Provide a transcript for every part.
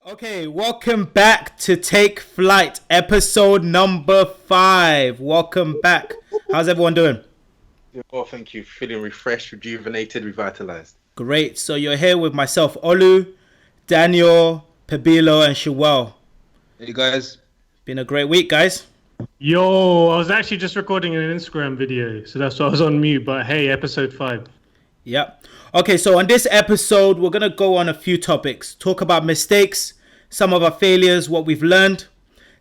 Okay, welcome back to Take Flight, episode number 5. Welcome back. How's everyone doing? Well, thank you. Feeling refreshed, rejuvenated, revitalized. Great. So you're here with myself, Olu, Daniel, Pabilo, and Shawel. Hey guys. Been a great week, guys. Yo, I was actually just recording an Instagram video, so that's why I was on mute. But hey, episode 5. Yep. Okay, so on this episode, we're going to go on a few topics. Talk about mistakes, some of our failures, what we've learned.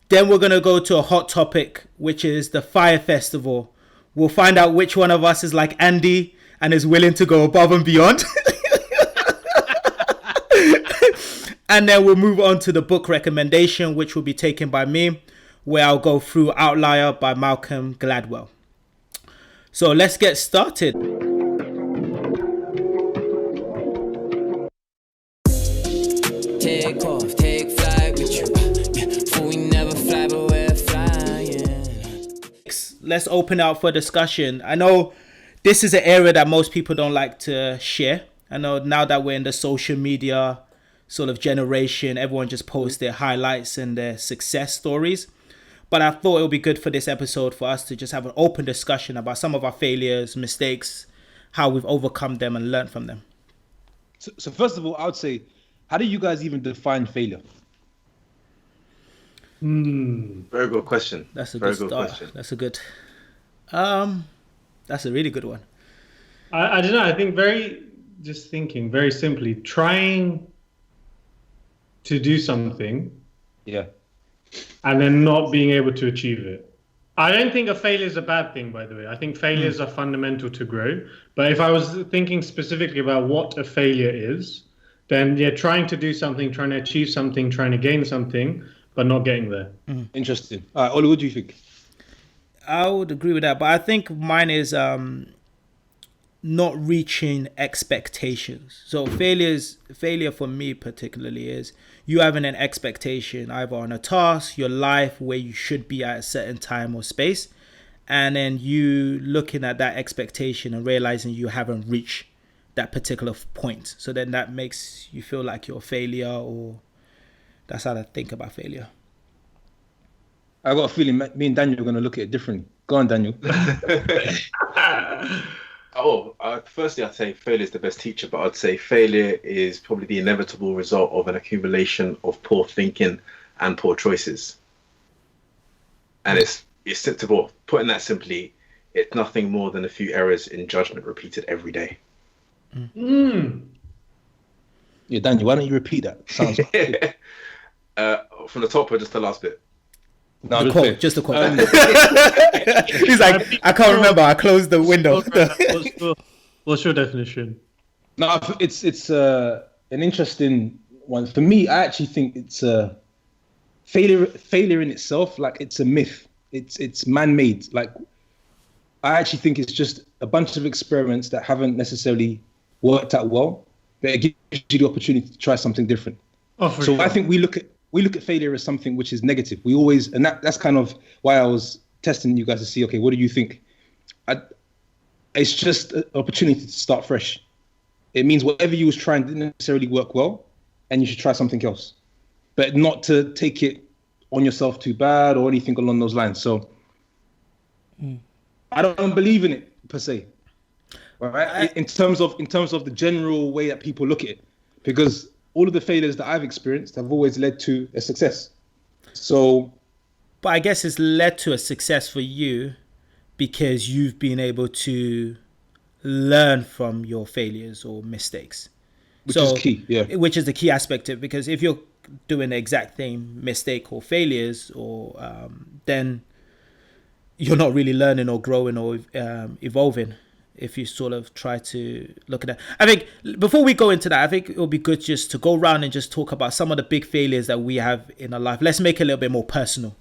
Then we're going to go to a hot topic, which is the Fyre Festival. We'll find out which one of us is like Andy and is willing to go above and beyond. And then we'll move on to the book recommendation, which will be taken by me, where I'll go through Outlier by Malcolm Gladwell. So let's get started. Take off, take flight with you. For we never fly, but we're flying. Let's open out for discussion. I know this is an area that most people don't like to share. I know now that we're in the social media sort of generation, everyone just posts their highlights and their success stories. But I thought it would be good for this episode for us to just have an open discussion about some of our failures, mistakes, how we've overcome them and learned from them. So first of all, I would say, how do you guys even define failure? Very good question. That's a Very good good start. question. That's a good. That's a really good one. I don't know. I think very simply, trying to do something Yeah. and then not being able to achieve it. I don't think a failure is a bad thing, by the way. I think failures are fundamental to grow. But if I was thinking specifically about what a failure is, then trying to do something, trying to achieve something, trying to gain something, but not getting there. Interesting. All right, Oli, what do you think? I would agree with that, but I think mine is not reaching expectations. So failure for me particularly is you having an expectation either on a task, your life, where you should be at a certain time or space, and then you looking at that expectation and realizing you haven't reached that particular point. So then that makes you feel like you're a failure, or that's how I think about failure. I got a feeling me and Daniel are going to look at it differently. Go on, Daniel. Firstly, I'd say failure is the best teacher, but I'd say failure is probably the inevitable result of an accumulation of poor thinking and poor choices. And it's simple. Putting that simply, it's nothing more than a few errors in judgment repeated every day. Yeah, Daniel, why don't you repeat that? Sounds good. From the top or just the last bit? No, Just a quote. He's like, I can't remember. I closed the window. What's your definition? No, it's an interesting one. For me, I actually think it's a failure in itself. Like, it's a myth. It's man-made. Like, I actually think it's just a bunch of experiments that haven't necessarily worked out well, but it gives you the opportunity to try something different. Sure. I think we look at failure as something which is negative. We always, and that's kind of why I was testing you guys to see, okay, what do you think? It's just an opportunity to start fresh. It means whatever you was trying didn't necessarily work well, and you should try something else, but not to take it on yourself too bad or anything along those lines. So I don't believe in it per se. All right, in terms of the general way that people look at it, because all of the failures that I've experienced have always led to a success. So, but I guess it's led to a success for you because you've been able to learn from your failures or mistakes. Which is key, yeah. Which is the key aspect of it, because if you're doing the exact same mistake or failures, or then you're not really learning or growing or evolving. If you sort of try to look at that. I think before we go into that, I think it would be good just to go around and just talk about some of the big failures that we have in our life. Let's make it a little bit more personal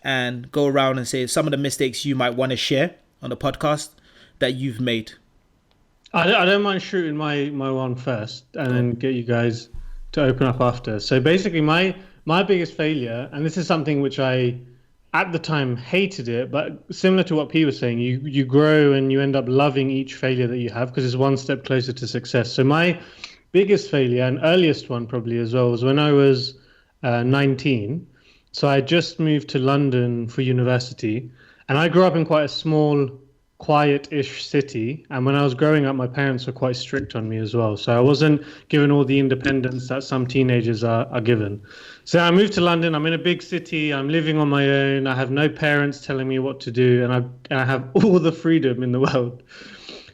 and go around and say some of the mistakes you might want to share on the podcast that you've made. I don't mind shooting my one first and then get you guys to open up after. So basically my biggest failure, and this is something which I at the time hated it, but similar to what P was saying, you grow and you end up loving each failure that you have because it's one step closer to success. So my biggest failure and earliest one probably as well was when I was 19. So I just moved to London for university, and I grew up in quite a small, quiet-ish city. And when I was growing up, my parents were quite strict on me as well. So I wasn't given all the independence that some teenagers are given. So I moved to London. I'm in a big city. I'm living on my own. I have no parents telling me what to do, and I have all the freedom in the world.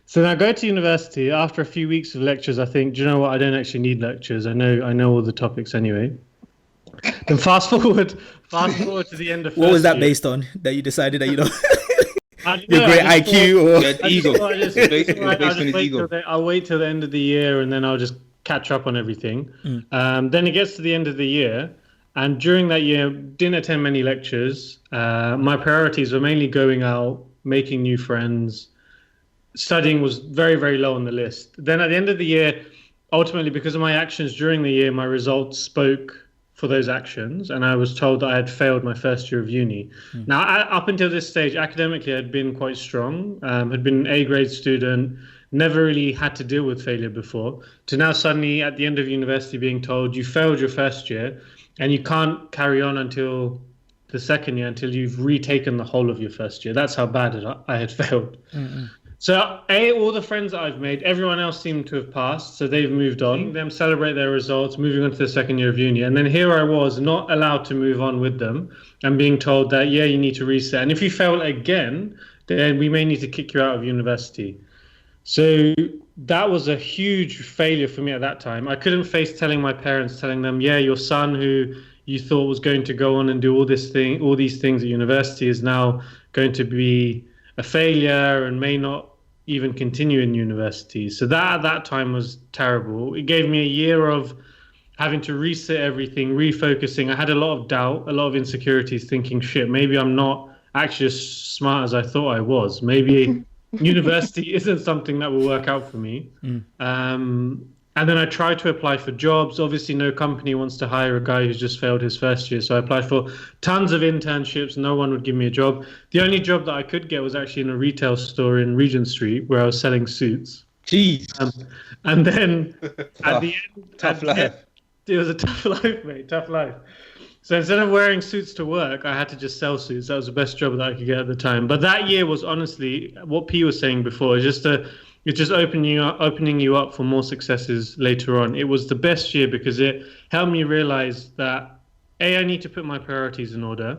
So then I go to university. After a few weeks of lectures, I think, do you know what? I don't actually need lectures. I know all the topics anyway. Then fast forward to the end of What was that year. based on? That you decided that you know Your great IQ or Ego. Based on his ego. I'll wait till the end of the year, and then I'll just catch up on everything. Then it gets to the end of the year, and during that year, didn't attend many lectures. My priorities were mainly going out, making new friends. Studying was very, very low on the list. Then at the end of the year, ultimately, because of my actions during the year, my results spoke for those actions, and I was told that I had failed my first year of uni. Now, up until this stage, academically, I'd been quite strong, had been an A-grade student, never really had to deal with failure before, to now suddenly, at the end of university, being told you failed your first year, and you can't carry on until the second year, until you've retaken the whole of your first year. That's how bad I had failed. So, all the friends that I've made, everyone else seemed to have passed, so they've moved on. Seeing them celebrate their results, moving on to the second year of uni. And then here I was, not allowed to move on with them, and being told that, yeah, you need to reset. And if you fail again, then we may need to kick you out of university. So that was a huge failure for me at that time. I couldn't face telling my parents, telling them, yeah, your son who you thought was going to go on and do all these things at university is now going to be a failure and may not even continue in university. So that at that time was terrible. It gave me a year of having to reset everything, refocusing. I had a lot of doubt, a lot of insecurities, thinking, shit, maybe I'm not actually as smart as I thought I was. Maybe university isn't something that will work out for me. And then I tried to apply for jobs. Obviously, no company wants to hire a guy who's just failed his first year. So I applied for tons of internships. No one would give me a job. The only job that I could get was actually in a retail store in Regent Street where I was selling suits. Jeez. And then at the end, Tough life. It was a tough life, mate. Tough life. So instead of wearing suits to work, I had to just sell suits. That was the best job that I could get at the time. But that year was honestly what P was saying before. It's just opening you up for more successes later on. It was the best year because it helped me realize that A, I need to put my priorities in order.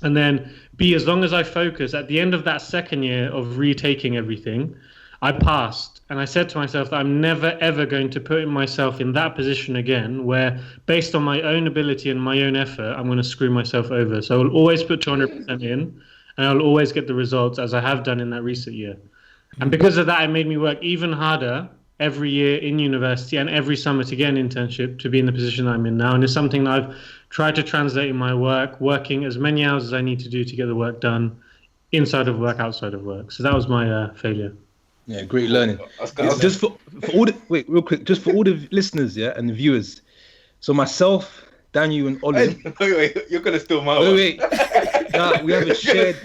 And then B, as long as I focus, at the end of that second year of retaking everything, I passed. And I said to myself that I'm never, ever going to put myself in that position again where based on my own ability and my own effort, I'm going to screw myself over. So I'll always put 200% in and I'll always get the results as I have done in that recent year. And because of that, it made me work even harder every year in university and every summer to get an internship to be in the position I'm in now. And it's something that I've tried to translate in my work, working as many hours as I need to do to get the work done inside of work, outside of work. So that was my failure. Yeah, great learning. Just for all the, wait, real quick, just for all the listeners, yeah, and the viewers. So myself, Daniel, and Ollie. Wait, you're gonna steal my Wait. Nah, we have a shared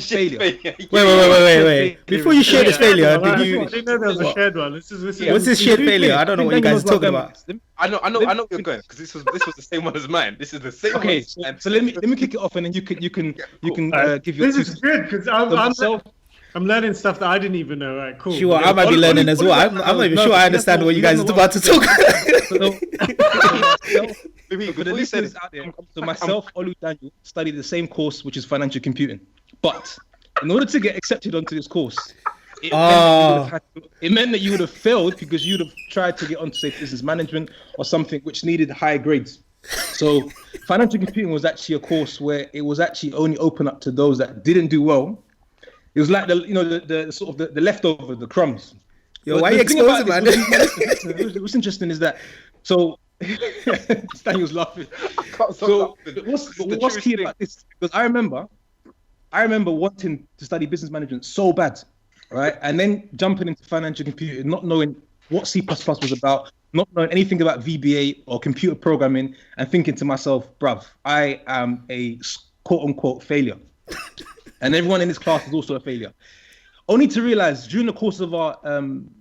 failure. Wait. Before you share this failure, did you? I didn't know there was a shared one. What's this shared failure? I don't know what you guys are talking about. I know where you're going because this was the same one as mine. This is the same. Okay, one. so let me kick it off, and then you can give your. This is good because I'm learning stuff that I didn't even know. Right, cool. Sure, I might be learning as well. I'm not even sure I understand what you guys are about to talk. For the listeners out there, so myself, Olu, Daniel studied the same course, which is financial computing. But in order to get accepted onto this course, it meant that you would have failed because you'd have tried to get onto, say, business management or something which needed higher grades. So financial computing was actually a course where it was actually only open up to those that didn't do well. It was like the sort of the leftover, the crumbs. Yo, why are you exposing, man? What's interesting is that Daniel's laughing. So what's key about this? Because I remember wanting to study business management so bad, right? And then jumping into financial computing, not knowing what C++ was about, not knowing anything about VBA or computer programming, and thinking to myself, bruv, I am a quote-unquote failure. And everyone in this class is also a failure. Only to realize during the course of our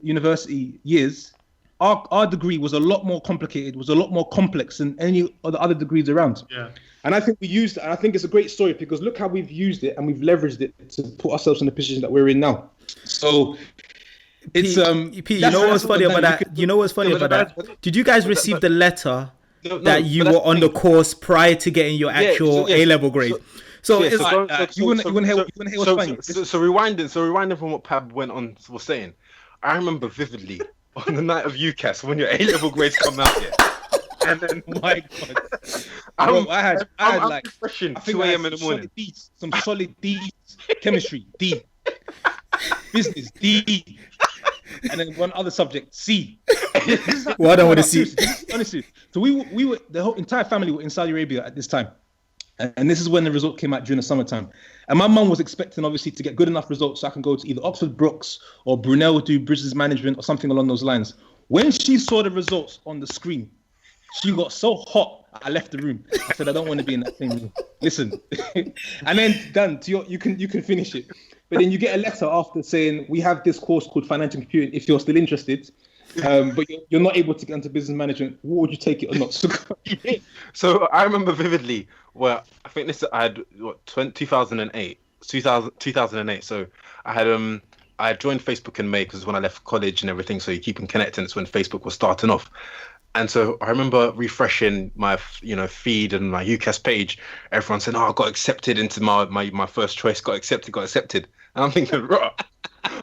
university years, our degree was a lot more complicated, was a lot more complex than any of the other degrees around. Yeah. And I think we used it, and I think it's a great story because look how we've used it and we've leveraged it to put ourselves in the position that we're in now. So it's you know what's funny about that? You know what's funny about that? Did you guys receive the letter that you were on the course prior to getting your actual A-level grade? So you want to hear what's funny? So rewinding from what Pab was saying, I remember vividly on the night of UCAS when your A-level grades come out. Yeah. And then, my God, I had like refreshing I think 2 a.m. in the morning. Some solid D's, chemistry D, business D, and then one other subject C. Well, I don't want to see. Honestly, so we were the whole entire family were in Saudi Arabia at this time, and this is when the result came out during the summertime. And my mum was expecting obviously to get good enough results so I can go to either Oxford Brookes or Brunel do business management or something along those lines. When she saw the results on the screen, she got so hot, I left the room. I said, I don't want to be in that same room. Listen. And then, Dan, you can finish it. But then you get a letter after saying, we have this course called Financial Computing if you're still interested. But you're not able to get into business management. What would you take it or not? So I remember vividly where I think I had 2008. So I had joined Facebook in May because when I left college and everything. So you keep them connected. It's when Facebook was starting off. And so I remember refreshing my, feed and my UCAS page. Everyone said, "Oh, I got accepted into my first choice. Got accepted." And I'm thinking, "Right,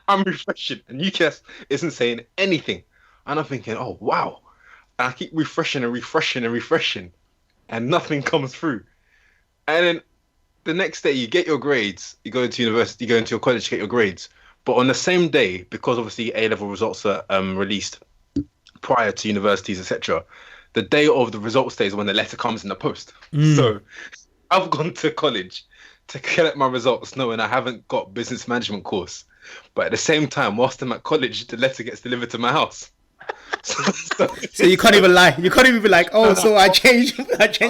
I'm refreshing, and UCAS isn't saying anything." And I'm thinking, "Oh, wow!" And I keep refreshing, and nothing comes through. And then the next day, you get your grades. You go into university, you go into your college to get your grades. But on the same day, because obviously A-level results are released prior to universities, etc., the day of the results day is when the letter comes in the post. So I've gone to college to collect my results knowing I haven't got business management course, but at the same time, whilst I'm at college, the letter gets delivered to my house. So you can't even lie. You can't even be like, "Oh, so I changed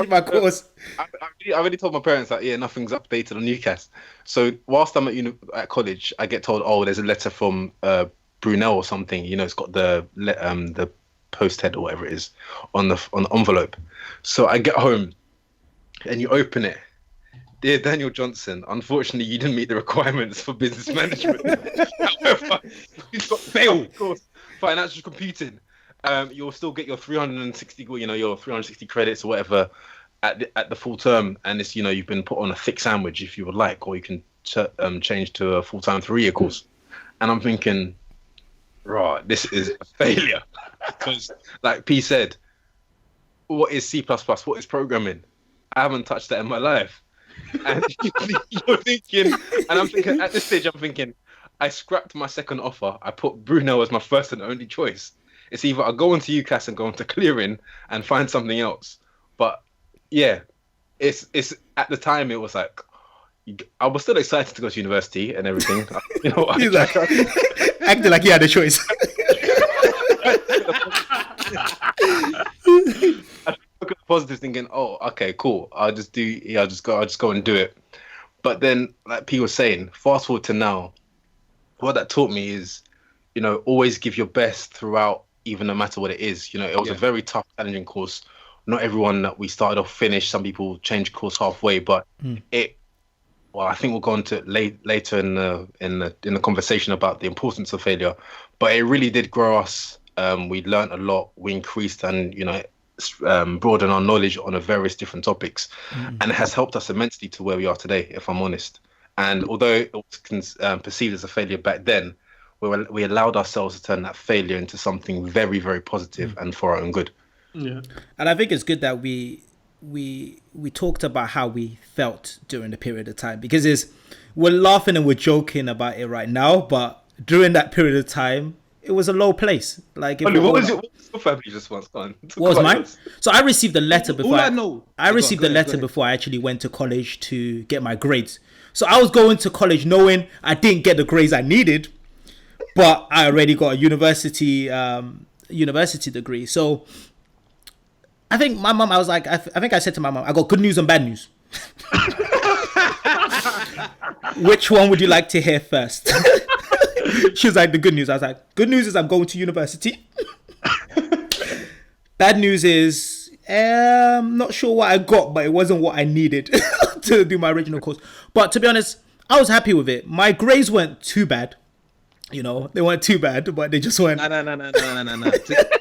my course." I already told my parents that nothing's updated on UCAS. So whilst I'm at college, I get told, "Oh, there's a letter from Brunel or something. It's got the post head or whatever it is on the envelope." So I get home and you open it. "Dear Daniel Johnson, unfortunately you didn't meet the requirements for business management. However, you've got failed course financial computing. You'll still get your 360 your 360 credits or whatever at the full term, and it's you've been put on a thick sandwich if you would like, or you can change to a full-time 3-year course." And I'm thinking, right, this is a failure. Because, like P said, what is C++? What is programming? I haven't touched that in my life. And you're thinking, and I'm thinking, at this stage, I scrapped my second offer. I put Brunel as my first and only choice. It's either I go into UCAS and go into clearing and find something else. But yeah, it's at the time, it was like, I was still excited to go to university and everything. He's like, acting like he had a choice. I look at the positives thinking, "Oh, okay, cool. I'll just go and do it." But then, like P was saying, fast forward to now, what that taught me is, always give your best throughout, even no matter what it is. It was a very tough, challenging course. Not everyone that we started off finished. Some people change course halfway, but well, I think we'll go into it later in the conversation about the importance of failure. But it really did grow us. We learned a lot. We increased and broadened our knowledge on various different topics, and it has helped us immensely to where we are today, if I'm honest. And although it was perceived as a failure back then, we allowed ourselves to turn that failure into something very, very positive and for our own good. Yeah, and I think it's good that we talked about how we felt during the period of time, because we're laughing and we're joking about it right now, but during that period of time, it was a low place. Like, what was your family response? What was mine? So I received a letter before. I received a letter before I actually went to college to get my grades. So I was going to college knowing I didn't get the grades I needed, but I already got a university degree. So I think my mom, I think I said to my mom, "I got good news and bad news. Which one would you like to hear first?" She was like, "The good news." I was like, "Good news is I'm going to university." Bad news is, I'm not sure what I got, but it wasn't what I needed to do my original course. But to be honest, I was happy with it. My grades weren't too bad. You know, they weren't too bad, but they just weren't. No.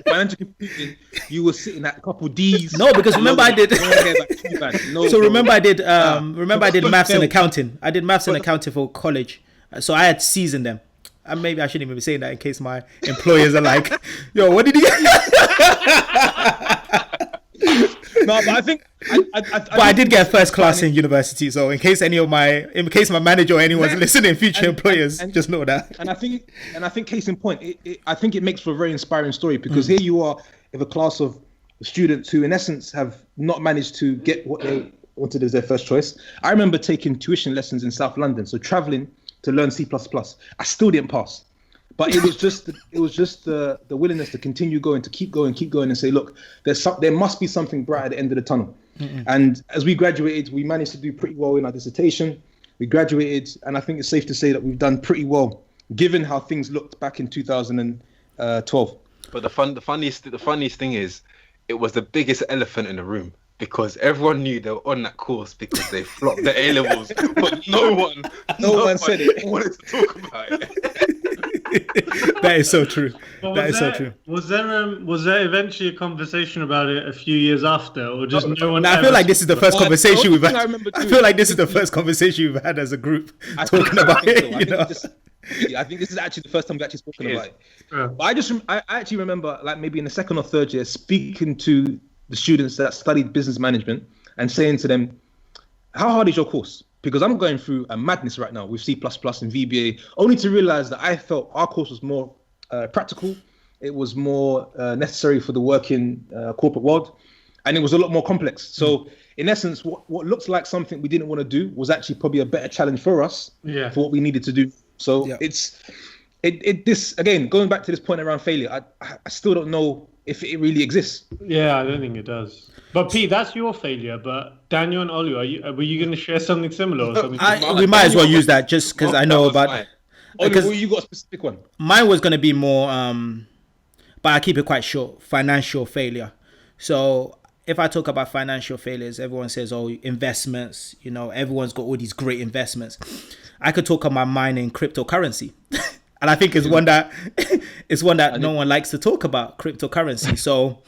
Financial computing, you were sitting at a couple D's. No, because remember I did. No, So remember I did. Remember I did maths and accounting. I did maths and accounting for college, so I had C's in them. And maybe I shouldn't even be saying that in case my employers are like, "Yo, what did he get?" No, but I think. But I did get first class in university, so in case my manager or anyone's listening, future employers, just know that. And I think, case in point, I think it makes for a very inspiring story because here you are with a class of students who, in essence, have not managed to get what they wanted as their first choice. I remember taking tuition lessons in South London, so traveling to learn C++. I still didn't pass. But it was just the willingness to continue going, to keep going, and say, look, there must be something bright at the end of the tunnel. Mm-mm. And as we graduated, we managed to do pretty well in our dissertation. We graduated, and I think it's safe to say that we've done pretty well, given how things looked back in 2012. But the funniest thing is, it was the biggest elephant in the room. Because everyone knew they were on that course because they flopped the A levels, but no one said it. Wanted to talk about it. That is so true. So true. Was there eventually a conversation about it a few years after, or just no one? I feel like this is the first conversation we've had. I feel like this is the first conversation we've had as a group talking about it. I think this is actually the first time we've actually spoken about it. Yeah. But I actually remember, like maybe in the second or third year, speaking to the students that studied business management and saying to them, how hard is your course? Because I'm going through a madness right now with C++ and VBA, only to realize that I felt our course was more practical. It was more necessary for the working corporate world, and it was a lot more complex. So in essence, what looked like something we didn't want to do was actually probably a better challenge for us for what we needed to do. So this again, going back to this point around failure, I still don't know if it really exists. Yeah, I don't think it does. But Pete, that's your failure. But Daniel and Olu, were you going to share something similar or something? We might as well use that just because I know about. Olu, you got a specific one? Mine was going to be more, but I keep it quite short. Financial failure. So if I talk about financial failures, everyone says, "Oh, investments." You know, everyone's got all these great investments. I could talk about mine in cryptocurrency. And I think it's one that no one likes to talk about, cryptocurrency. So,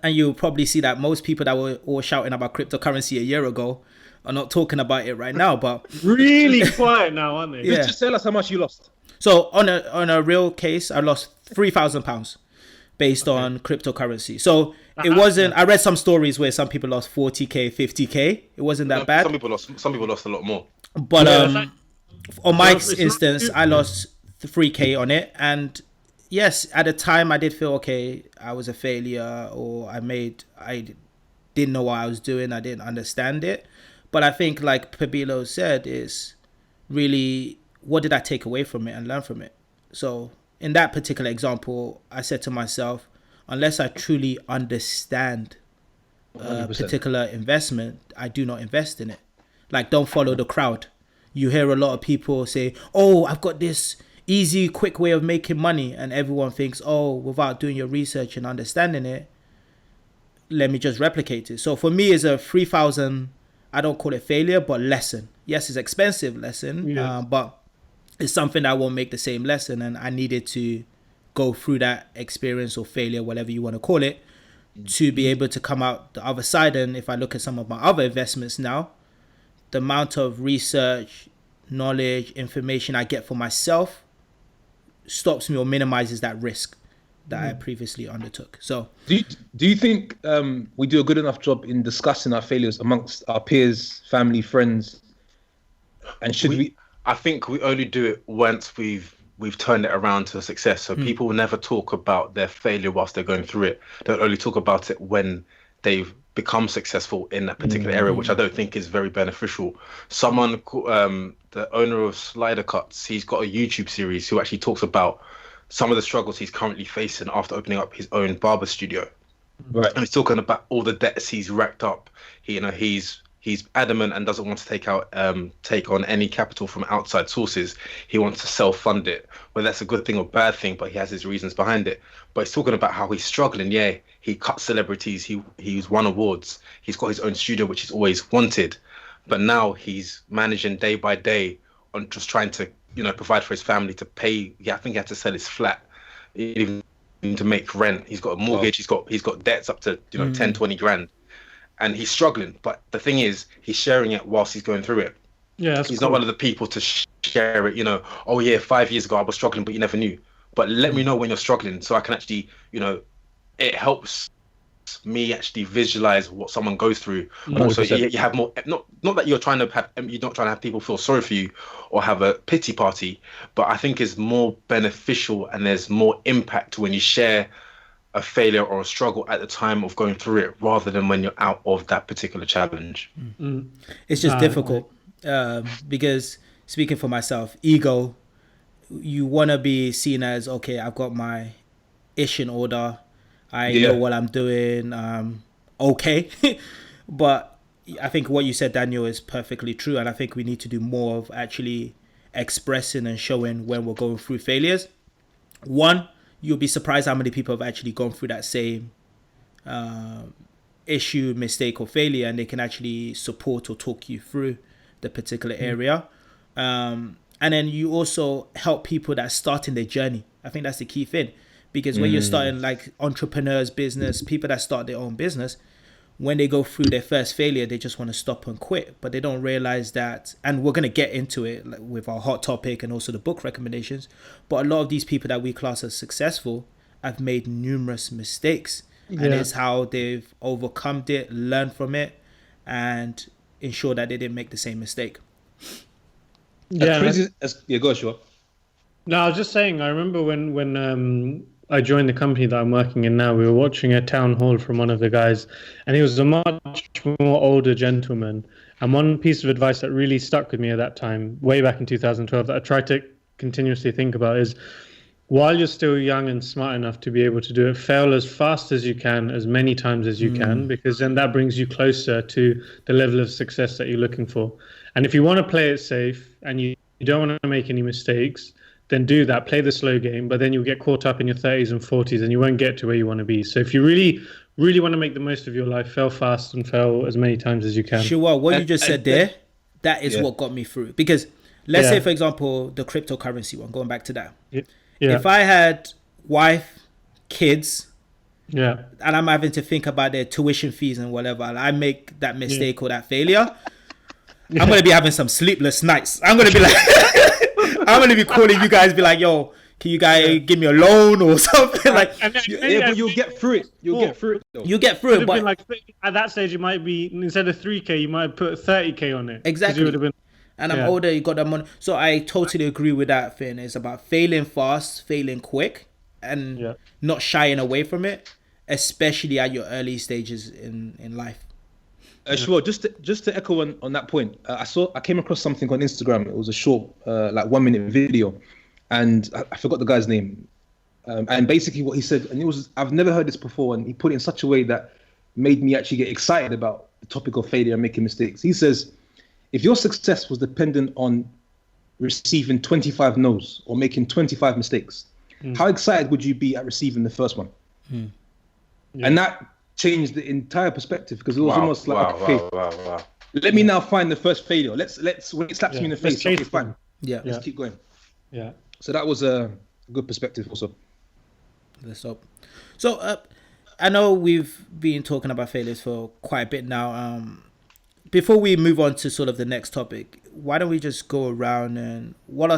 and you'll probably see that most people that were all shouting about cryptocurrency a year ago are not talking about it right now. But really quiet now, aren't they? Yeah. Just tell us how much you lost. So on a real case, I lost £3,000 based on cryptocurrency. So it wasn't. I read some stories where some people lost 40k, 50k. It wasn't that bad. Some people lost a lot more. But on my instance, I lost 3k on it, and yes, at the time I did feel okay, I was a failure, or I didn't know what I was doing, I didn't understand it. But I think, like Pabilo said, is really what did I take away from it and learn from it. So in that particular example, I said to myself, unless I truly understand a particular investment, I do not invest in it. Like, don't follow the crowd. You hear a lot of people say, oh, I've got this easy, quick way of making money, and everyone thinks, oh, without doing your research and understanding it, let me just replicate it. So for me, it's a 3,000, I don't call it failure, but lesson. Yes, it's expensive lesson, but it's something that won't make the same lesson, and I needed to go through that experience or failure, whatever you want to call it, to be able to come out the other side. And if I look at some of my other investments now, the amount of research, knowledge, information I get for myself stops me or minimizes that risk that I previously undertook. So do you think we do a good enough job in discussing our failures amongst our peers, family, friends? And I think we only do it once we've turned it around to a success. So people will never talk about their failure whilst they're going through it. They'll only talk about it when they've become successful in that particular area, which I don't think is very beneficial. Someone, the owner of Slider Cuts, he's got a YouTube series who actually talks about some of the struggles he's currently facing after opening up his own barber studio. Right. And he's talking about all the debts he's racked up. He's adamant and doesn't want to take on any capital from outside sources. He wants to self-fund it. Whether that's a good thing or bad thing, but he has his reasons behind it. But he's talking about how he's struggling. Yeah, he cut celebrities, he's won awards, he's got his own studio, which he's always wanted. But now he's managing day by day on just trying to, provide for his family, to pay. Yeah, I think he had to sell his flat, even to make rent. He's got a mortgage. He's got debts up to 10, 20 grand, and he's struggling. But the thing is, he's sharing it whilst he's going through it. Yeah, he's not one of the people to share it. Oh yeah, 5 years ago I was struggling, but you never knew. But let me know when you're struggling, so I can actually, it helps me actually visualize what someone goes through. Also, you have more, not that you're not trying to have people feel sorry for you or have a pity party, but I think it's more beneficial and there's more impact when you share a failure or a struggle at the time of going through it, rather than when you're out of that particular challenge. It's just difficult because, speaking for myself, ego, you want to be seen as, okay, I've got my ish in order, I know what I'm doing, okay. But I think what you said, Daniel, is perfectly true, and I think we need to do more of actually expressing and showing when we're going through failures. One, you'll be surprised how many people have actually gone through that same issue, mistake, or failure, and they can actually support or talk you through the particular area. And then you also help people that are starting their journey. I think that's the key thing. Because when you're starting, like entrepreneurs, business, people that start their own business, when they go through their first failure, they just want to stop and quit. But they don't realize that, and we're going to get into it with our hot topic and also the book recommendations, but a lot of these people that we class as successful have made numerous mistakes. And it's how they've overcome it, learned from it, and ensure that they didn't make the same mistake. Go on, sure. No, I was just saying, I remember when I joined the company that I'm working in now, we were watching a town hall from one of the guys, and he was a much more older gentleman. And one piece of advice that really stuck with me at that time, way back in 2012, that I tried to continuously think about is, while you're still young and smart enough to be able to do it, fail as fast as you can, as many times as you can, because then that brings you closer to the level of success that you're looking for. And if you want to play it safe and you don't want to make any mistakes, then do that, play the slow game, but then you'll get caught up in your 30s and 40s and you won't get to where you want to be. So if you really, really want to make the most of your life, fail fast and fail as many times as you can. Sure, what you just said there, that is what got me through. Because let's say, for example, the cryptocurrency one, going back to that. If I had wife, kids, and I'm having to think about their tuition fees and whatever, and I make that mistake or that failure, I'm going to be having some sleepless nights. I'm going to be like... I'm going to be calling you guys, be like, yo, can you guys give me a loan or something? Like, but you'll get through it. You'll get through it, though. You get through it, but like, at that stage, it might be, instead of 3K, you might have put 30K on it. Exactly. You would have been, and I'm older, you got that money. So I totally agree with that thing. It's about failing fast, failing quick, and not shying away from it, especially at your early stages in life. Sure. Just to echo on that point, I came across something on Instagram. It was a short, 1 minute video, and I forgot the guy's name. And basically, what he said, and I've never heard this before, and he put it in such a way that made me actually get excited about the topic of failure and making mistakes. He says, if your success was dependent on receiving 25 no's or making 25 mistakes, how excited would you be at receiving the first one? And that changed the entire perspective, because it was almost like, okay, let me now find the first failure. Let's when it slaps me in the face, okay, fine. Let's keep going. So that was a good perspective also. Let's hope. So I know we've been talking about failures for quite a bit now. Before we move on to sort of the next topic, why don't we just go around and what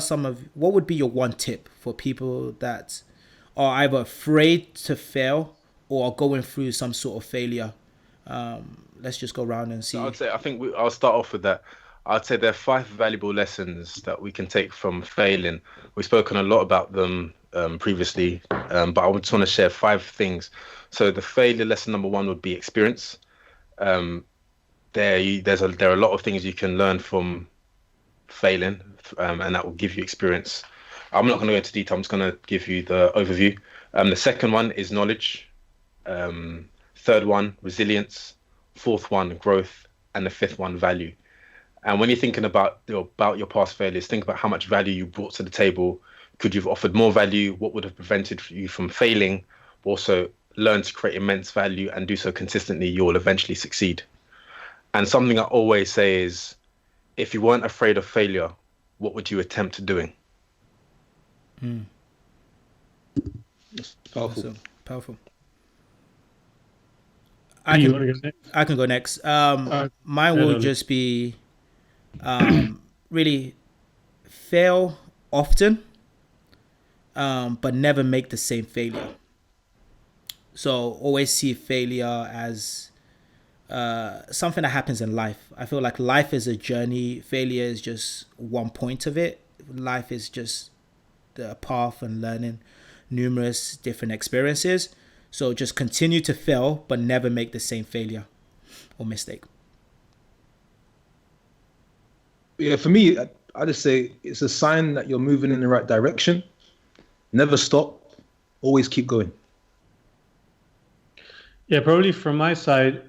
would be your one tip for people that are either afraid to fail or are going through some sort of failure? Let's just go around and see. I'll start off with that. I'd say there are 5 valuable lessons that we can take from failing. We've spoken a lot about them previously, but I just want to share 5 things. So the failure lesson number 1 would be experience. There are a lot of things you can learn from failing, and that will give you experience. I'm not going to go into detail. I'm just going to give you the overview. The second one is knowledge. Third one, resilience. Fourth one, growth. And the fifth one, value. And when you're thinking about your past failures, think about how much value you brought to the table. Could you have offered more value? What would have prevented you from failing? Also, learn to create immense value and do so consistently, you will eventually succeed. And something I always say is, if you weren't afraid of failure, what would you attempt doing? Powerful. So powerful. You want to go next? I can go next. Mine will just be really fail often, but never make the same failure. So always see failure as something that happens in life. I feel like life is a journey. Failure is just one point of it. Life is just the path and learning numerous different experiences. So just continue to fail, but never make the same failure or mistake. Yeah, for me, I just say it's a sign that you're moving in the right direction. Never stop. Always keep going. Yeah, probably from my side,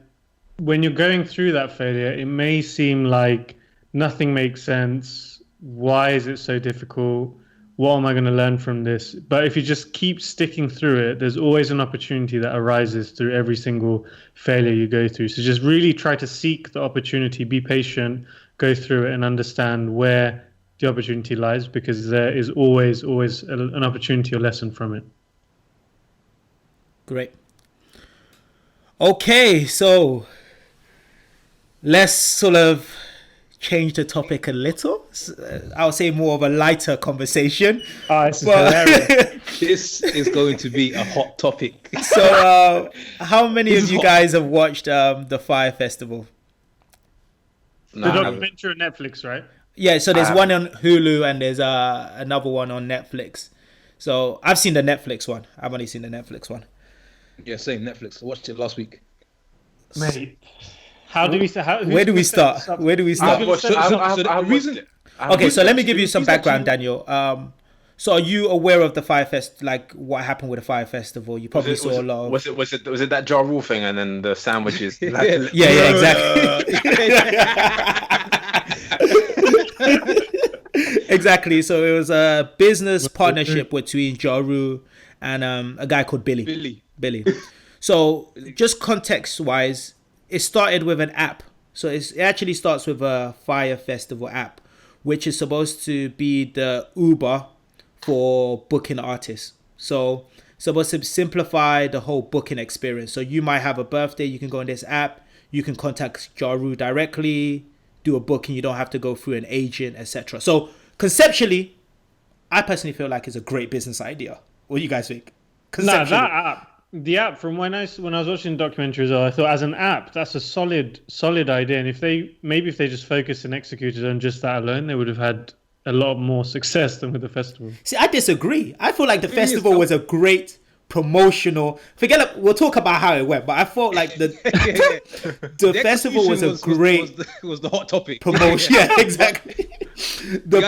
when you're going through that failure, it may seem like nothing makes sense. Why is it so difficult? What am I going to learn from this? But if you just keep sticking through it, there's always an opportunity that arises through every single failure you go through. So just really try to seek the opportunity, be patient, go through it and understand where the opportunity lies, because there is always an opportunity or lesson from it. Great. Okay, so let's sort of change the topic a little. I'll say more of a lighter conversation. This is hilarious. This is going to be a hot topic. So, how many of you guys have watched the Fyre Festival? The documentary on Netflix, right? Yeah, so there's one on Hulu and there's another one on Netflix. So I've seen the Netflix one. I've only seen the Netflix one. Yeah, same Netflix. I watched it last week. Mate, where do we start? Where do we start? Okay, so let me give you some background, Daniel. So are you aware of the Fyre Fest, like what happened with the Fyre Festival? You probably saw a lot of... Was it that Ja Rule thing and then the sandwiches? yeah, exactly. Exactly. So it was a business partnership between Ja Rule and a guy called Billy. So just context-wise, it started with an app. So it actually starts with a Fyre Festival app, which is supposed to be the Uber for booking artists. So it's supposed to simplify the whole booking experience. So you might have a birthday, you can go on this app, you can contact Ja Rule directly, do a booking, you don't have to go through an agent, etc. So conceptually, I personally feel like it's a great business idea. What do you guys think? No, that app. The app, from when I was watching the documentary as well, I thought as an app, that's a solid idea. And if they just focused and executed on just that alone, they would have had a lot more success than with the festival. See, I disagree. I feel like the festival was a great promotional. We'll talk about how it went, but I felt like the festival was a great was the hot topic promotion. Yeah, exactly. The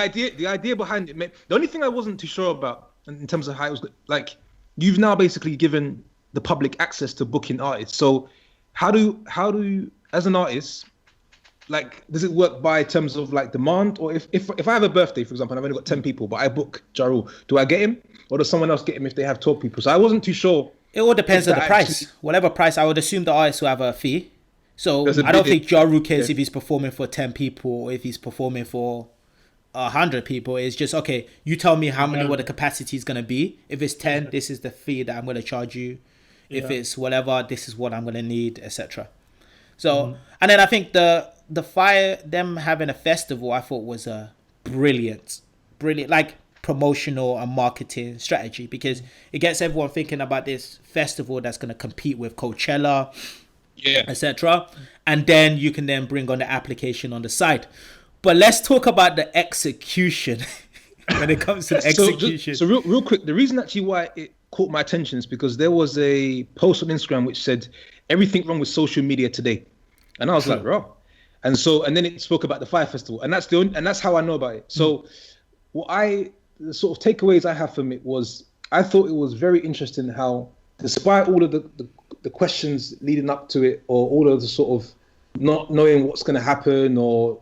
idea behind it. The only thing I wasn't too sure about in terms of how it was like, you've now basically given the public access to booking artists. So how do you, as an artist, like, does it work by terms of like demand? Or if I have a birthday, for example, and I've only got 10 people, but I book Ja Rule, do I get him? Or does someone else get him if they have 12 people? So I wasn't too sure. It all depends on the price. Whatever price, I would assume the artist will have a fee. So I don't think Ja Rule cares if he's performing for 10 people or if he's performing for 100 people. It's just, okay, you tell me what the capacity is going to be. If it's 10, this is the fee that I'm going to charge you. If it's whatever, this is what I'm going to need, etc. So, and then I think the Fyre, them having a festival, I thought was a brilliant, like, promotional and marketing strategy, because it gets everyone thinking about this festival that's going to compete with Coachella, etc. And then you can then bring on the application on the side. But let's talk about the execution. When it comes to the execution. So real quick, the reason actually why it caught my attention is because there was a post on Instagram which said everything wrong with social media today, and I was like, bro. And then it spoke about the Fyre Festival, and that's how I know about it. So the sort of takeaways I have from it was, I thought it was very interesting how, despite all of the questions leading up to it, or all of the sort of not knowing what's going to happen, or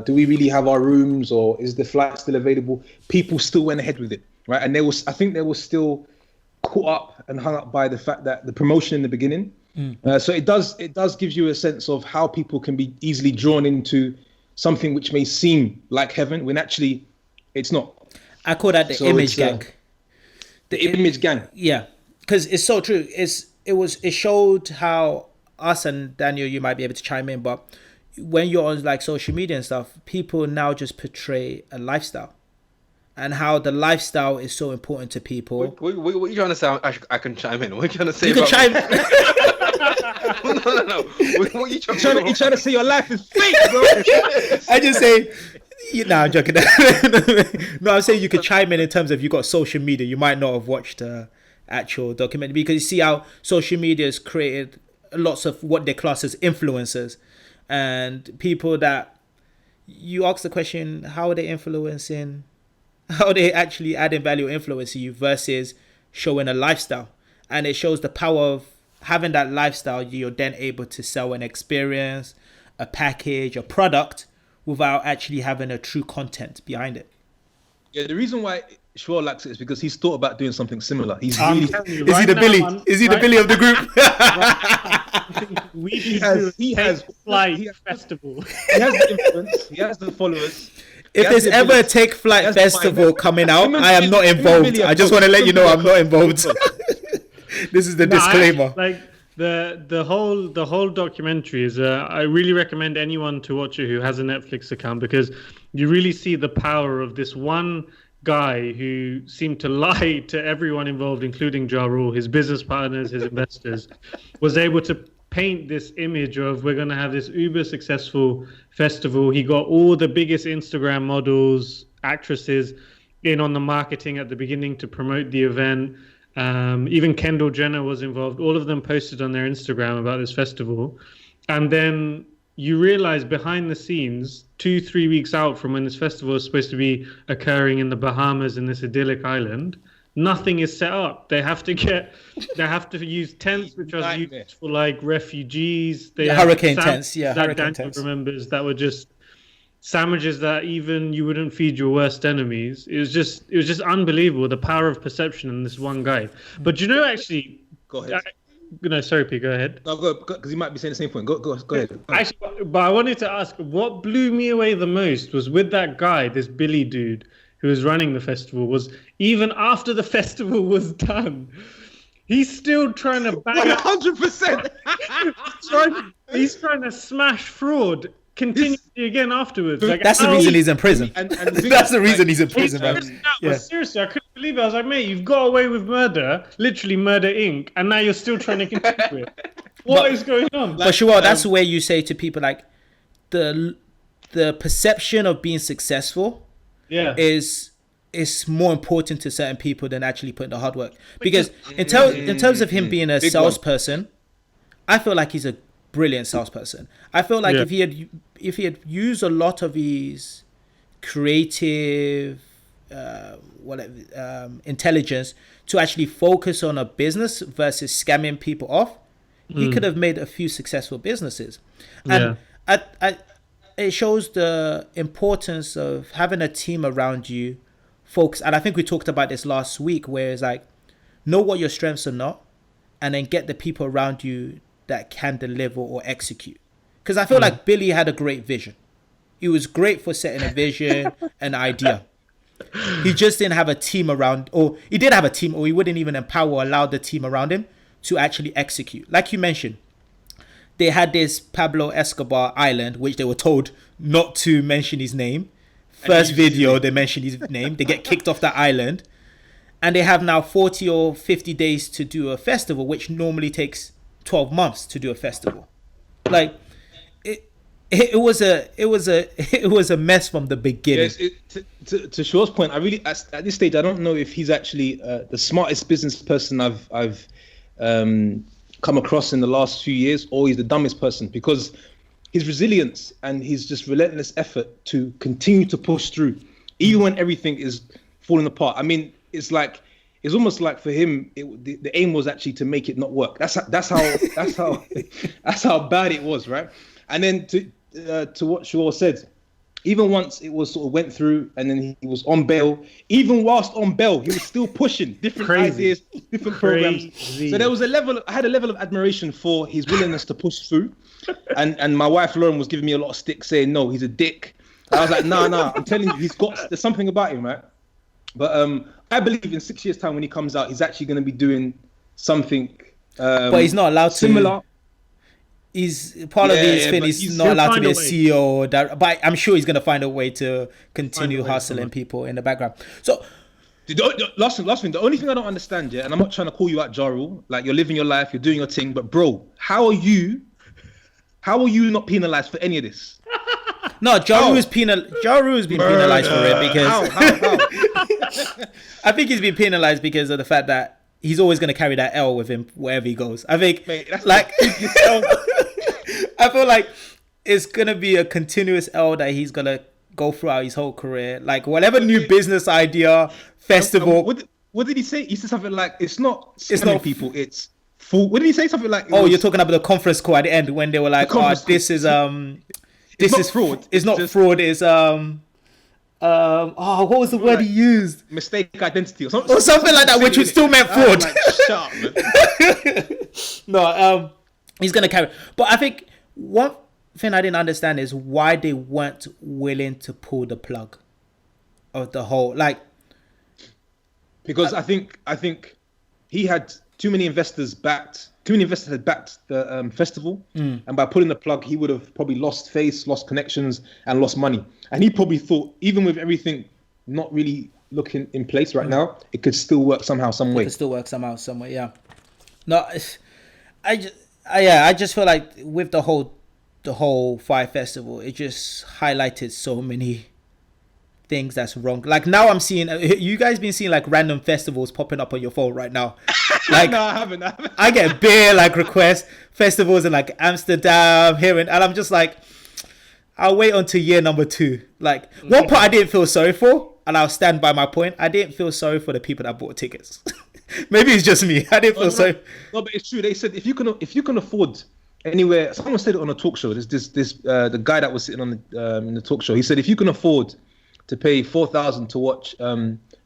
do we really have our rooms, or is the flight still available, people still went ahead with it, right? And I think they were still caught up and hung up by the fact that the promotion in the beginning. So it does gives you a sense of how people can be easily drawn into something which may seem like heaven when actually it's not. I call that the image gang. The image gang. Yeah, because it's so true. It showed how us, and Daniel, you might be able to chime in, but when you're on like social media and stuff, people now just portray a lifestyle, and how the lifestyle is so important to people. What are you trying to say? I can chime in. What are you trying to say? You can chime. No. What are you trying You're trying to say your life is fake, bro. I just say, I'm joking. No, I'm saying you could chime in terms of you got social media. You might not have watched the actual documentary because you see how social media has created lots of what they class as influencers and people that you ask the question, how are they influencing? How are they actually adding value, influencing you versus showing a lifestyle? And it shows the power of having that lifestyle. You're then able to sell an experience, a package, a product without actually having a true content behind it. Yeah, the reason why Shua likes it is because he's thought about doing something similar. He's Is he really the Billy? Is he the Billy of the group? He has Flight Festival. He has the influence. He has the followers. If there's ever a Take Flight Festival coming out, I am not involved. I just want to let you know I'm not involved. This is the disclaimer. The whole documentary is. I really recommend anyone to watch it who has a Netflix account because you really see the power of this one guy who seemed to lie to everyone involved, including Ja Rule, his business partners, his investors, was able to paint this image of we're going to have this uber successful festival. He got all the biggest Instagram models, actresses in on the marketing at the beginning to promote the event. Even Kendall Jenner was involved. All of them posted on their Instagram about this festival. And then you realize behind the scenes, 2-3 weeks out from when this festival is supposed to be occurring in the Bahamas in this idyllic island, nothing is set up. They have to use tents which are used for like refugees. They hurricane tents, Daniel remembers that were just sandwiches that even you wouldn't feed your worst enemies. It was just unbelievable, the power of perception in this one guy. But you know, actually, go ahead. Sorry, P, go ahead. No, go because you might be saying the same point. Go ahead. Actually, but I wanted to ask, what blew me away the most was with that guy, this Billy dude who was running the festival, was even after the festival was done, he's still trying to bang 100%. He's trying to smash fraud continuously again afterwards. Like, that's the reason he's in prison. And that's the reason he's in prison, man. Yeah. Seriously, I couldn't believe it. I was like, mate, you've got away with murder, literally Murder Inc., and now you're still trying to continue it. What is going on? But sure, that's where you say to people like the perception of being successful is more important to certain people than actually putting the hard work. Because in terms of him being a salesperson, I feel like he's a brilliant salesperson. I feel like if he had used a lot of his creative intelligence to actually focus on a business versus scamming people off, he could have made a few successful businesses. And it shows the importance of having a team around you, folks. And I think we talked about this last week, where it's like, know what your strengths are not, and then get the people around you that can deliver or execute. Because I feel like Billy had a great vision. He was great for setting a vision, an idea. He just didn't have a team around, or he did have a team, or he wouldn't even empower or allow the team around him to actually execute. Like you mentioned, they had this Pablo Escobar island, which they were told not to mention his name. First video, they mentioned his name. They get kicked off the island. And they have now 40 or 50 days to do a festival, which normally takes 12 months to do a festival. Like, it was a mess from the beginning. Yes, to Shaw's point, I really at this stage I don't know if he's actually the smartest business person I've come across in the last few years, or he's the dumbest person, because his resilience and his just relentless effort to continue to push through, even when everything is falling apart. I mean, it's almost like for him, the aim was actually to make it not work. That's how bad it was, right? And then to what Shaw said, even once it was sort of went through, and then he was on bail. Even whilst on bail, he was still pushing different ideas, different programs. So there was I had a level of admiration for his willingness to push through. And my wife Lauren was giving me a lot of stick, saying, "No, he's a dick." I was like, "Nah, I'm telling you, there's something about him, right?" But I believe in 6 years' time when he comes out, he's actually going to be doing something. But he's not allowed similar. to. He's part of his thing. He's not allowed to be a CEO, or but I'm sure he's going to find a way to continue hustling people in the background. So, last thing. The only thing I don't understand, and I'm not trying to call you out, Ja Rule. Like, you're living your life, you're doing your thing, but bro, how are you not penalized for any of this? No, Ja Rule has been penalized for it because how? I think he's been penalized because of the fact that he's always going to carry that L with him wherever he goes. I think, Mate, that's like, I feel like it's going to be a continuous L that he's going to go throughout his whole career. Like, whatever new business idea, festival. What did he say? He said something like, it's not people, it's full. What did he say? Something like, you're talking about the conference call at the end when they were like, this is fraud. It's not fraud. It's what was the word he used? Mistake identity or something like that, which would still meant fraud. Like, shut up, man. No, he's gonna carry. But I think one thing I didn't understand is why they weren't willing to pull the plug of the whole, like, because I think he had too many investors had backed the festival, and by pulling the plug, he would have probably lost face, lost connections, and lost money. And he probably thought, even with everything not really looking in place right now, it could still work somehow, some way. Yeah. No, I just feel like with the whole Fyre Festival, it just highlighted so many things that's wrong. Like, now I'm seeing, you guys been seeing like random festivals popping up on your phone right now. Like, no, I haven't. I get bare like requests, festivals in like Amsterdam, here, and I'm just like, I'll wait until year number 2. Like, one part I didn't feel sorry for, and I'll stand by my point. I didn't feel sorry for the people that bought tickets. Maybe it's just me. I didn't feel sorry. No, but it's true. They said if you can afford anywhere. Someone said it on a talk show. The guy that was sitting on in the talk show. He said if you can afford to pay $4,000 to watch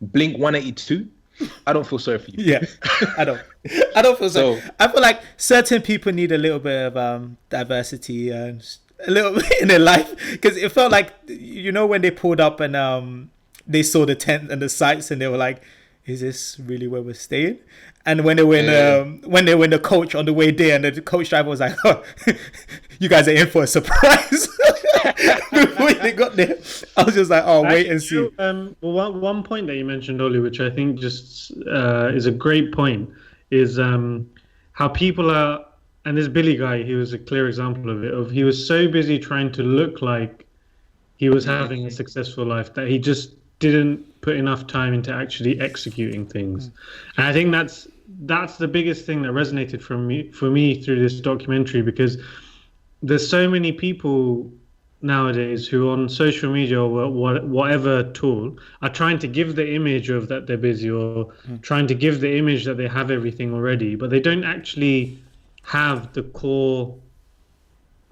Blink 182, I don't feel sorry for you. Yeah, I don't feel sorry. So, I feel like certain people need a little bit of diversity and a little bit in their life, because it felt like, you know, when they pulled up and they saw the tent and the sights and they were like, is this really where we're staying? And when they were in the coach on the way there, and the coach driver was like, oh, you guys are in for a surprise. Before they got there, I was just like, oh, wait and see. One point that you mentioned, Oli, which I think just is a great point, is how people are, and this Billy guy, he was a clear example of it, he was so busy trying to look like he was having a successful life that he just didn't put enough time into actually executing things. And I think that's the biggest thing that resonated for me through this documentary, because there's so many people nowadays who on social media or whatever tool are trying to give the image of that they're busy, or trying to give the image that they have everything already, but they don't actually have the core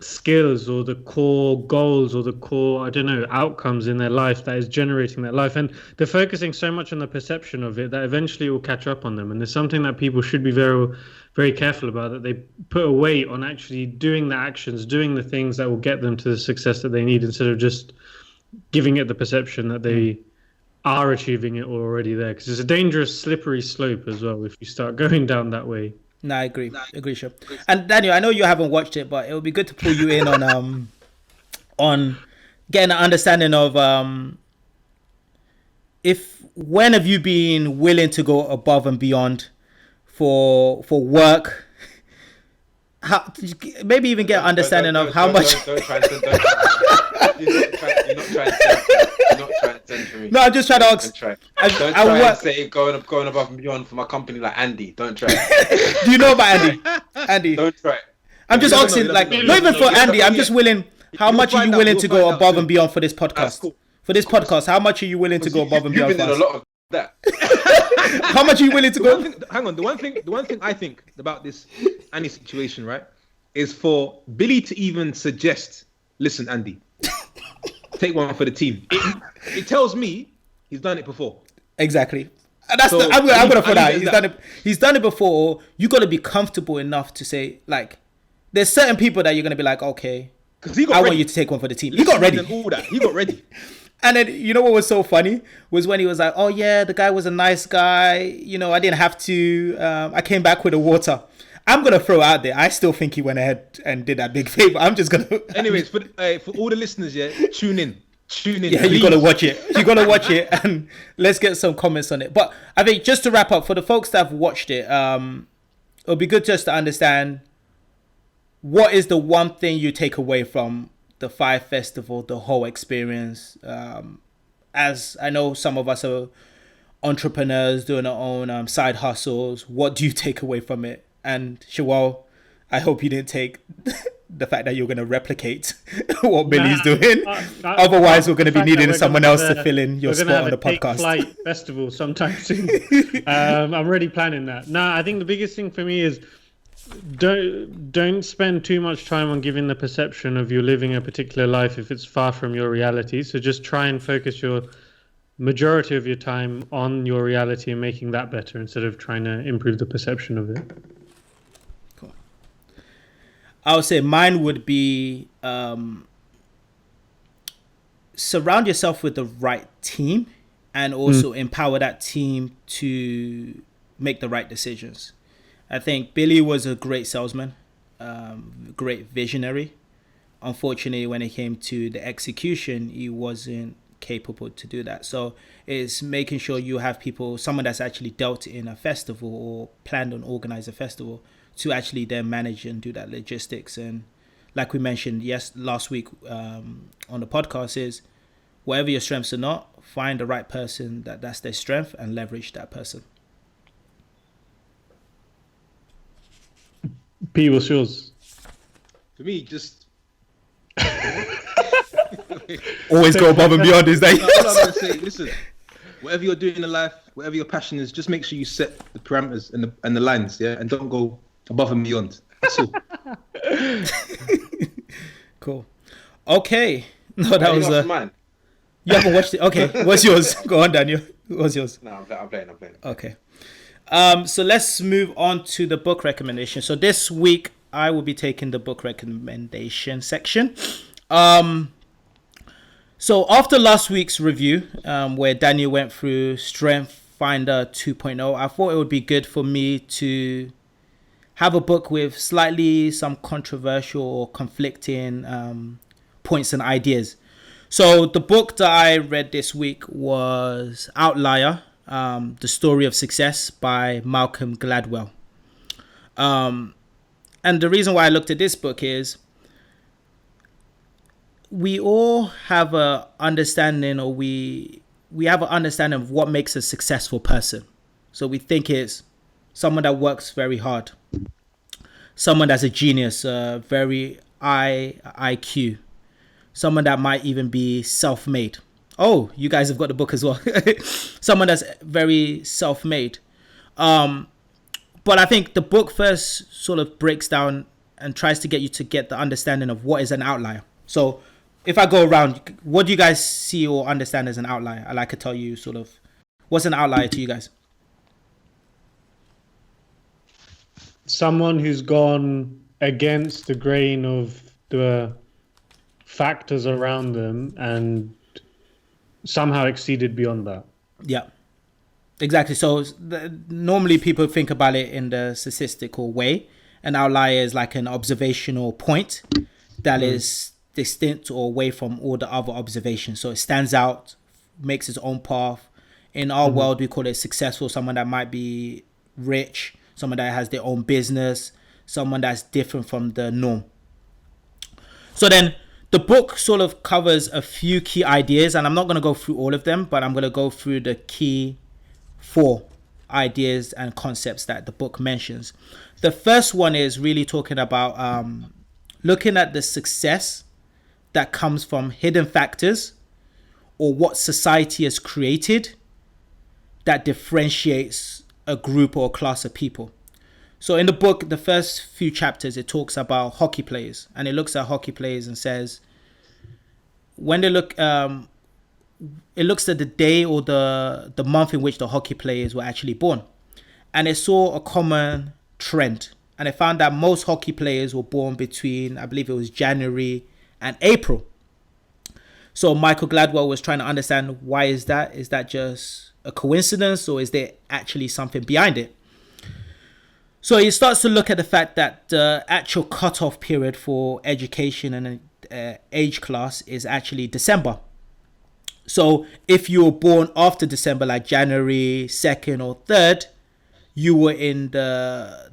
skills or the core goals or the core, I don't know, outcomes in their life that is generating that life. And they're focusing so much on the perception of it that eventually it will catch up on them. And there's something that people should be very, very careful about, that they put a weight on actually doing the actions, doing the things that will get them to the success that they need, instead of just giving it the perception that they are achieving it already there. Because it's a dangerous, slippery slope as well if you start going down that way. No, I agree. Sure. And Daniel, I know you haven't watched it, but it would be good to pull you in on getting an understanding of when have you been willing to go above and beyond for work? How, maybe even get an understanding of how much. You're not trying to send for me. No, I'm just trying to ask. Don't try and say going above and beyond for my company like Andy. Don't try. Do you know about Andy? Don't try. I'm just asking, not even for Andy. I'm just willing. How much are you willing to go above and beyond for this podcast? Cool. For this podcast, how much are you willing to go above and beyond? You've been in a lot of that. How much are you willing to go? Hang on. The one thing I think about this Andy situation, right, is for Billy to even suggest, listen, Andy, take one for the team. It tells me he's done it before. Exactly. And that's So, I'm gonna put I that. need He's done it before. You got to be comfortable enough to say, like, there's certain people that you're gonna be like, okay, Because he got I ready. want you to take one for the team. He got ready. And all that. He got ready. And then, you know what was so funny was when he was like, oh yeah, the guy was a nice guy. You know, I didn't have to. I came back with the water. I'm gonna throw out there. I still think he went ahead and did that big favor. I'm just gonna. Anyways, for all the listeners, yeah, tune in. Yeah, you gotta watch it. You gotta watch it, and let's get some comments on it. But I think just to wrap up, for the folks that have watched it, it'll be good just to understand what is the one thing you take away from the Fyre Festival, the whole experience. As I know, some of us are entrepreneurs doing our own side hustles. What do you take away from it? And Shawal, I hope you didn't take the fact that you're going to replicate what Billy's doing. Otherwise, we're going to be needing someone else to fill in your spot on the podcast. Flight festival sometime soon. I'm already planning that. No, I think the biggest thing for me is don't spend too much time on giving the perception of you living a particular life if it's far from your reality. So just try and focus your majority of your time on your reality and making that better instead of trying to improve the perception of it. Cool. I would say mine would be surround yourself with the right team and also empower that team to make the right decisions. I think Billy was a great salesman, great visionary. Unfortunately, when it came to the execution, he wasn't capable to do that. So it's making sure you have people, someone that's actually dealt in a festival or planned and organized a festival to actually then manage and do that logistics. And like we mentioned last week on the podcast is whatever your strengths are not, find the right person that's their strength and leverage that person. P, what's yours? For me, just Always go above and beyond, is that? No, all I'm gonna say, listen, whatever you're doing in life, whatever your passion is, just make sure you set the parameters and the lines, yeah, and don't go above and beyond. That's all. Cool. Okay. No, that was mine. You haven't watched it. Okay. What's yours? Go on, Daniel. What's yours? No, I'm playing. Okay. So let's move on to the book recommendation. So this week I will be taking the book recommendation section. So after last week's review, where Daniel went through Strength Finder 2.0, I thought it would be good for me to have a book with slightly some controversial or conflicting points and ideas. So the book that I read this week was Outlier, The Story of Success by Malcolm Gladwell. And the reason why I looked at this book is we all have a understanding, or we have an understanding of what makes a successful person. So we think it's someone that works very hard, someone that's a genius, very high IQ, someone that might even be self-made. Oh, you guys have got the book as well. Someone that's very self-made. But I think the book first sort of breaks down and tries to get you to get the understanding of what is an outlier. So if I go around, what do you guys see or understand as an outlier? I like to tell you sort of what's an outlier to you guys. Someone who's gone against the grain of the factors around them and somehow exceeded beyond that. Yeah, exactly. So normally people think about it in the statistical way. An outlier is like an observational point that is distinct or away from all the other observations. So it stands out, makes its own path. In our world, we call it successful, someone that might be rich, someone that has their own business, someone that's different from the norm. So then the book sort of covers a few key ideas, and I'm not going to go through all of them, but I'm going to go through the key 4 ideas and concepts that the book mentions. The first one is really talking about looking at the success that comes from hidden factors or what society has created that differentiates a group or a class of people. So in the book, the first few chapters, it talks about hockey players, and it looks at hockey players and says, when they look, it looks at the day or the month in which the hockey players were actually born, and it saw a common trend, and it found that most hockey players were born between, I believe it was January and April. So Michael Gladwell was trying to understand, why is that? Is that just a coincidence, or is there actually something behind it? So he starts to look at the fact that the actual cutoff period for education and age class is actually December. So if you were born after December, like January 2nd or 3rd, you were in the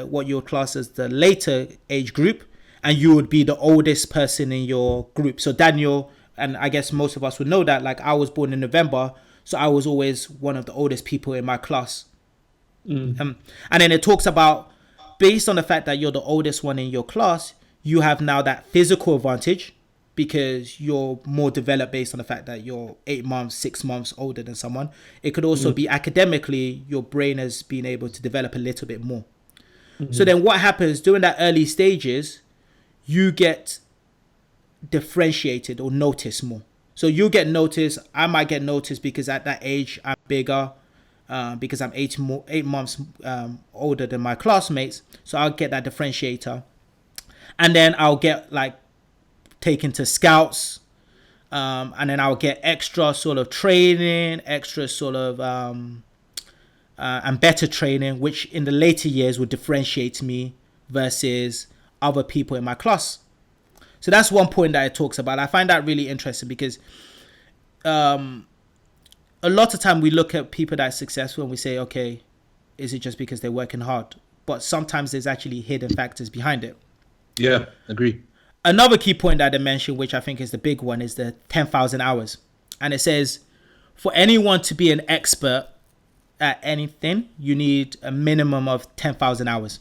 what your class as the later age group, and you would be the oldest person in your group. So Daniel, and I guess most of us would know that, like, I was born in November, so I was always one of the oldest people in my class. And then it talks about, based on the fact that you're the oldest one in your class, you have now that physical advantage because you're more developed based on the fact that you're 8 months, 6 months older than someone. It could also be academically, your brain has been able to develop a little bit more. So then what happens during that early stages, you get differentiated or noticed more. So you get noticed. I might get noticed because at that age I'm bigger, because I'm 8 months older than my classmates. So I'll get that differentiator, and then I'll get like taken to scouts, and then I'll get extra sort of training, extra sort of and better training, which in the later years would differentiate me versus other people in my class. So that's one point that it talks about. I find that really interesting because a lot of time we look at people that are successful and we say, okay, is it just because they're working hard? But sometimes there's actually hidden factors behind it. Yeah, agree. Another key point that I mentioned, which I think is the big one, is the 10,000 hours. And it says, for anyone to be an expert at anything, you need a minimum of 10,000 hours.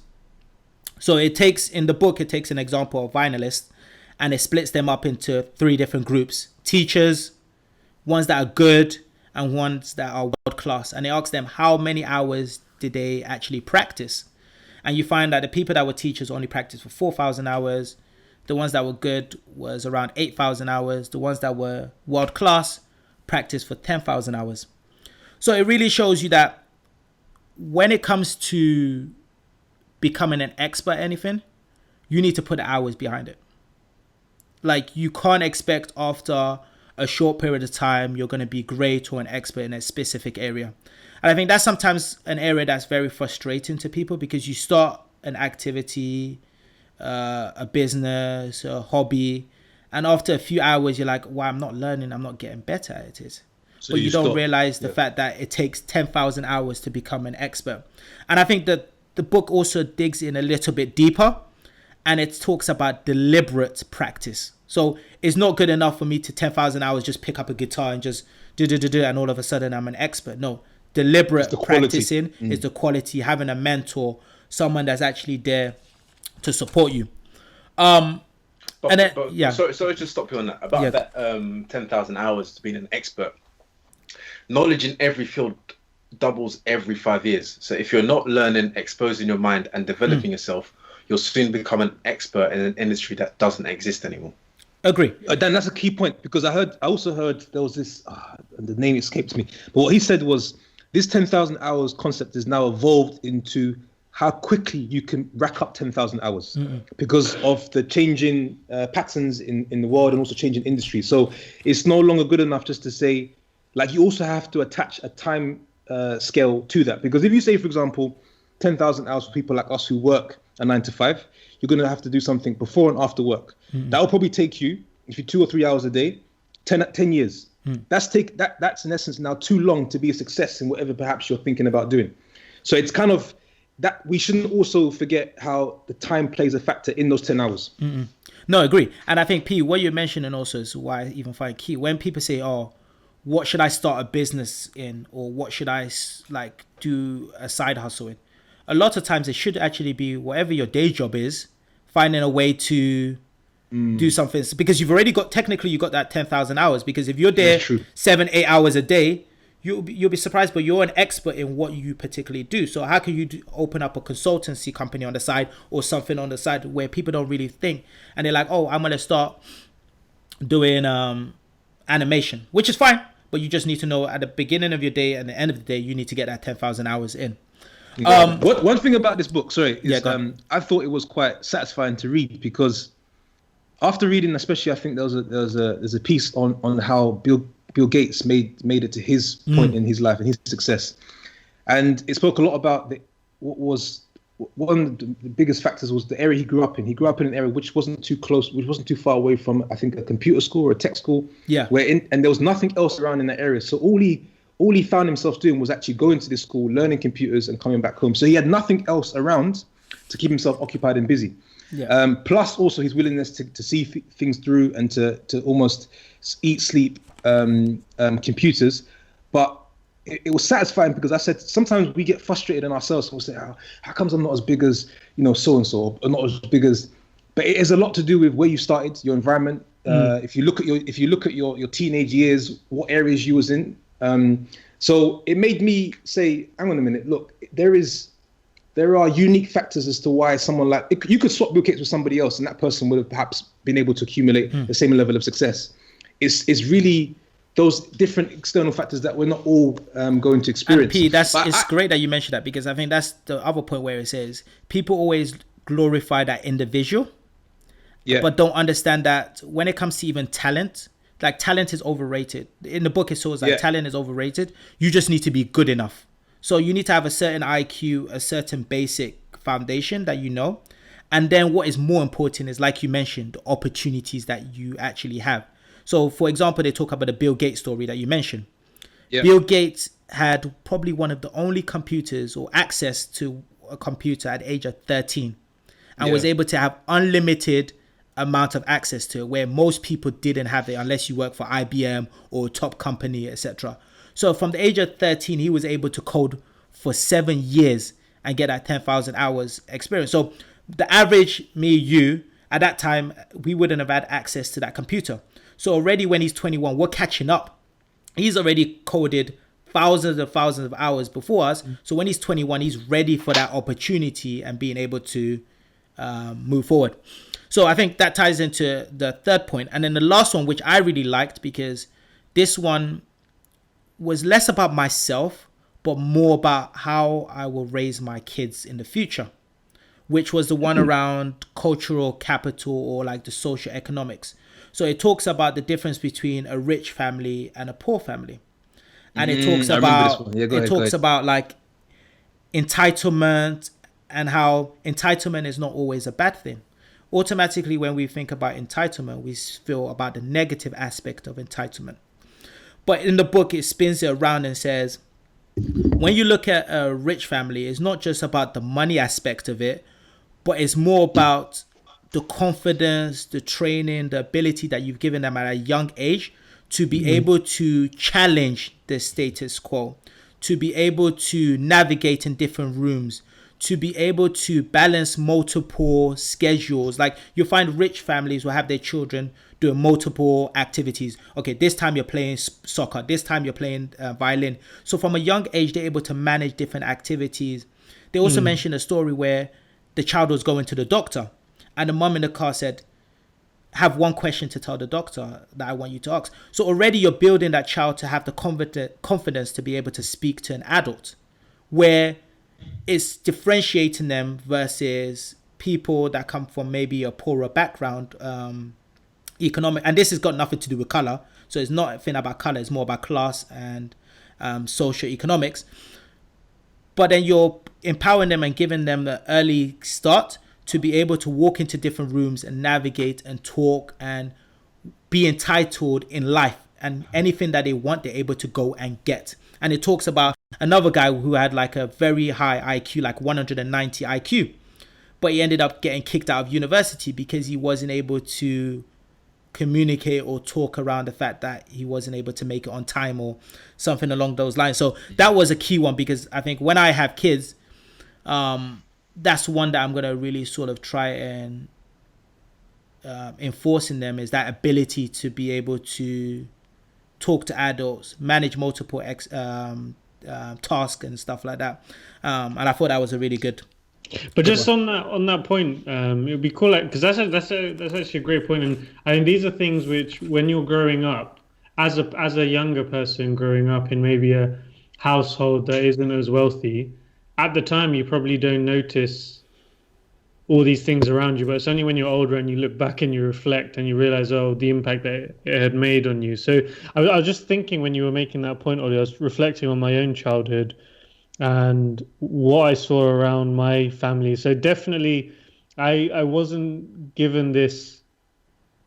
So it takes, in the book, it takes an example of vinylists, and it splits them up into 3 different groups. Teachers, ones that are good, and ones that are world class. And it asks them, how many hours did they actually practice? And you find that the people that were teachers only practiced for 4,000 hours. The ones that were good was around 8,000 hours. The ones that were world class practiced for 10,000 hours. So it really shows you that when it comes to becoming an expert at anything, you need to put the hours behind it. Like, you can't expect after a short period of time you're going to be great or an expert in a specific area. And I think that's sometimes an area that's very frustrating to people, because you start an activity, a business, a hobby, and after a few hours you're like, well, I'm not learning, I'm not getting better at it. So but you don't realize the fact that it takes 10,000 hours to become an expert. And I think that the book also digs in a little bit deeper, and it talks about deliberate practice. So it's not good enough for me to 10,000 hours just pick up a guitar and just do and all of a sudden I'm an expert. No, deliberate practicing is the quality, having a mentor, someone that's actually there to support you. Sorry to stop you on that. About that 10,000 hours to being an expert. Knowledge in every field doubles every 5 years. So if you're not learning, exposing your mind and developing yourself, you'll soon become an expert in an industry that doesn't exist anymore. Agree. Dan, that's a key point, because I also heard there was this, the name escapes me, but what he said was this 10,000 hours concept is now evolved into how quickly you can rack up 10,000 hours because of the changing patterns in the world and also changing industry. So it's no longer good enough just to say, like, you also have to attach a time scale to that. Because if you say, for example, 10,000 hours for people like us who work a 9 to 5, you're going to have to do something before and after work. That will probably take you, if you're 2 or 3 hours a day, 10 years. That's in essence now too long to be a success in whatever perhaps you're thinking about doing. So it's kind of that we shouldn't also forget how the time plays a factor in those 10 hours. No, I agree. And I think, P, what you're mentioning also is why I even find key. When people say, oh, what should I start a business in? Or what should I like do a side hustle in? A lot of times it should actually be whatever your day job is, finding a way to do something, because you've already got, technically you got that 10,000 hours, because if you're there 7-8 hours a day, you'll be surprised, but you're an expert in what you particularly do. So how can you open up a consultancy company on the side or something on the side where people don't really think, and they're like, oh, I'm going to start doing animation, which is fine, but you just need to know at the beginning of your day and the end of the day, you need to get that 10,000 hours in. One thing about this book, sorry, is go I thought it was quite satisfying to read, because after reading, especially, I think there's a piece on how Bill Gates made it to his point in his life and his success, and it spoke a lot about what was one of the biggest factors was the area he grew up in. He grew up in an area which wasn't too close, which wasn't too far away from, I think, a computer school or a tech school. Yeah. And there was nothing else around in that area. So all he found himself doing was actually going to this school, learning computers, and coming back home. So he had nothing else around to keep himself occupied and busy. Yeah. Plus, also his willingness to see things through and to almost eat, sleep, computers. But it was satisfying, because I said sometimes we get frustrated in ourselves. We'll say, how comes I'm not as big as so and so, or not as big as? But it has a lot to do with where you started, your environment. If you look at your teenage years, what areas you was in. So it made me say, hang on a minute, look, there are unique factors as to why someone you could swap Bill Gates with somebody else, and that person would have perhaps been able to accumulate the same level of success. It's really those different external factors that we're not all going to experience. And P, it's great that you mentioned that, because I think that's the other point where it says people always glorify that individual, but don't understand that when it comes to even talent, like talent is overrated. In the book, it shows like talent is overrated. You just need to be good enough. So you need to have a certain IQ, a certain basic foundation that you know. And then what is more important is, like you mentioned, the opportunities that you actually have. So, for example, they talk about the Bill Gates story that you mentioned. Yeah. Bill Gates had probably one of the only computers or access to a computer at the age of 13 and was able to have unlimited amount of access to it, where most people didn't have it unless you work for IBM or a top company, etc. So from the age of 13, he was able to code for 7 years and get that 10,000 hours experience. So the average you, at that time, we wouldn't have had access to that computer. So already when he's 21, we're catching up. He's already coded thousands of hours before us. So when he's 21, he's ready for that opportunity and being able to move forward. So I think that ties into the third point. And then the last one, which I really liked, because this one was less about myself, but more about how I will raise my kids in the future, which was the one around cultural capital, or like the social economics. So it talks about the difference between a rich family and a poor family. And it talks about like entitlement, and how entitlement is not always a bad thing. Automatically, when we think about entitlement, we feel about the negative aspect of entitlement. But in the book, it spins it around and says, when you look at a rich family, it's not just about the money aspect of it, but it's more about the confidence, the training, the ability that you've given them at a young age to be able to challenge the status quo, to be able to navigate in different rooms, to be able to balance multiple schedules. Like you'll find rich families will have their children doing multiple activities. Okay, this time you're playing soccer, this time you're playing violin. So from a young age, they're able to manage different activities. They also mentioned a story where the child was going to the doctor, and the mum in the car said, have one question to tell the doctor that I want you to ask. So already you're building that child to have the confidence to be able to speak to an adult, where it's differentiating them versus people that come from maybe a poorer background, economic. And this has got nothing to do with color. So it's not a thing about color. It's more about class and social economics. But then you're empowering them and giving them the early start to be able to walk into different rooms and navigate and talk and be entitled in life, and anything that they want, they're able to go and get. And it talks about another guy who had like a very high IQ, like 190 IQ, but he ended up getting kicked out of university because he wasn't able to communicate or talk around the fact that he wasn't able to make it on time or something along those lines. So that was a key one, because I think when I have kids, that's one that I'm going to really sort of try and enforce in them, is that ability to be able to talk to adults, manage multiple tasks and stuff like that. And I thought that was a really good But just on that point, it would be cool, because that's actually a great point, and I think these are things which, when you're growing up, as a younger person growing up in maybe a household that isn't as wealthy, at the time you probably don't notice all these things around you, but it's only when you're older and you look back and you reflect and you realize, oh, the impact that it had made on you. So I was just thinking, when you were making that point, Ollie, I was reflecting on my own childhood and what I saw around my family. So definitely I wasn't given this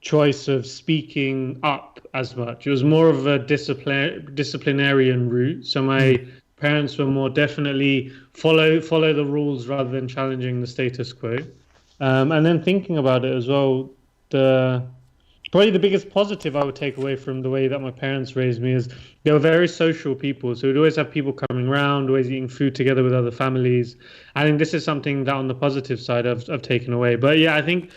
choice of speaking up as much. It was more of a disciplinarian route. So my parents were more definitely follow the rules rather than challenging the status quo. And then thinking about it as well, probably the biggest positive I would take away from the way that my parents raised me is they were very social people. So we'd always have people coming around, always eating food together with other families. I think this is something that on the positive side I've taken away. But yeah, I think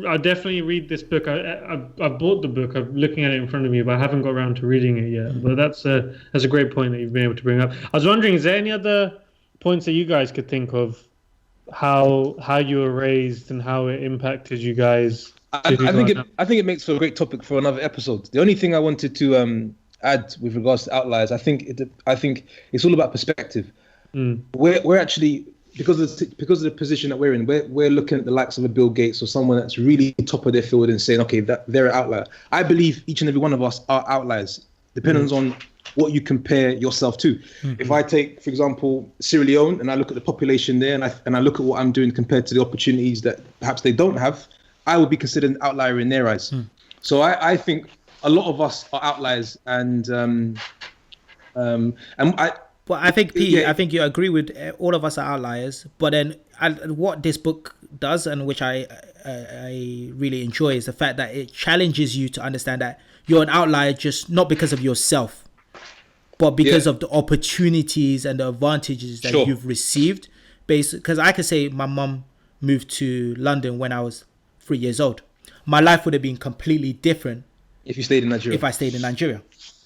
I definitely read this book. I bought the book. I'm looking at it in front of me, but I haven't got around to reading it yet. But that's a great point that you've been able to bring up. I was wondering, is there any other points that you guys could think of, how you were raised and how it impacted you guys? I think it makes for a great topic for another episode. The only thing I wanted to add with regards to Outliers, I think it's all about perspective. We're actually, because of the position that we're in, we're looking at the likes of a Bill Gates or someone that's really top of their field and saying, okay, they're an outlier. I believe each and every one of us are outliers, depending on what you compare yourself to. If I take, for example, Sierra Leone, and I look at the population there, and I look at what I'm doing compared to the opportunities that perhaps they don't have, I would be considered an outlier in their eyes. So I think a lot of us are outliers, and Well, I think, Pete, I think you agree with all of us are outliers. But then what this book does, and which I really enjoy, is the fact that it challenges you to understand that you're an outlier, just not because of yourself, but because of the opportunities and the advantages that you've received. Because I could say my mum moved to London when I was 3 years old. My life would have been completely different if you stayed in Nigeria. If I stayed in Nigeria.